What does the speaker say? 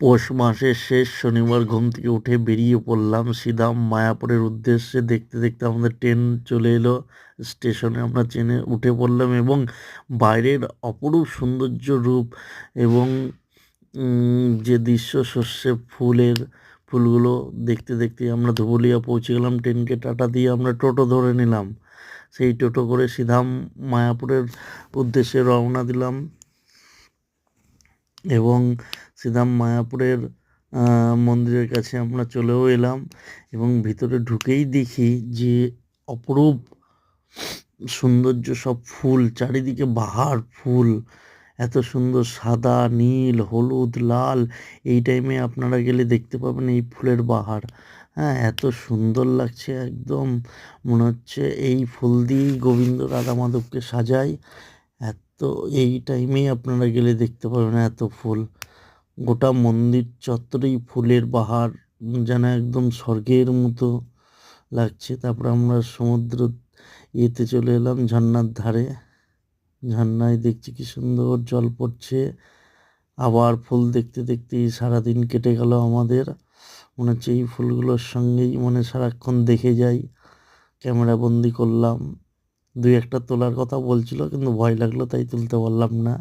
পৌষ মাসের শেষ শনিবার ঘুম থেকে উঠে বেরিয়ে পড়লাম সিধা মায়াপুরের উদ্দেশ্যে। দেখতে দেখতে আমাদের ট্রেন চলে এলো স্টেশনে। আমরা ট্রেনে উঠে পড়লাম এবং বাইরের অপরূপ সৌন্দর্য রূপ এবং যে দৃশ্য, সর্ষে ফুলগুলো দেখতে দেখতে আমরা ধুবুলিয়া পৌঁছে গেলাম। ট্রেনকে টাটা দিয়ে আমরা টোটো ধরে নিলাম। সেই টোটো করে সিধা মায়াপুরের উদ্দেশ্যে রওনা দিলাম এবং সিধা মায়াপুরের মন্দিরের কাছে আমরা চলেও এলাম এবং ভিতরে ঢুকেই দেখি যে অপরূপ সৌন্দর্য, সব ফুল, চারিদিকে বাহার ফুল, এত সুন্দর সাদা, নীল, হলুদ, লাল। এই টাইমে আপনারা গেলে দেখতে পাবেন এই ফুলের বাহার। হ্যাঁ, এত সুন্দর লাগছে, একদম মনে হচ্ছে এই ফুল দিয়েই গোবিন্দ রাধা মাধবকে সাজায়। এত এই টাইমেই আপনারা গেলে দেখতে পাবেন এত ফুল, গোটা মন্দির চত্বরেই ফুলের বাহার, যেন একদম স্বর্গের মতো লাগছে। তারপর আমরা সমুদ্র ইয়েতে চলে এলাম, ঝর্ণার ধারে। ঝর্ণায় দেখছি কি সুন্দর জল পড়ছে। আবার ফুল দেখতে দেখতেই সারাদিন কেটে গেল আমাদের। মনে হচ্ছে এই ফুলগুলোর সঙ্গেই সারাক্ষণ দেখে যাই। ক্যামেরা বন্দি করলাম। দুই একটা তোলার কথা বলছিল, কিন্তু ভয় লাগলো তাই তুলতে পারলাম না।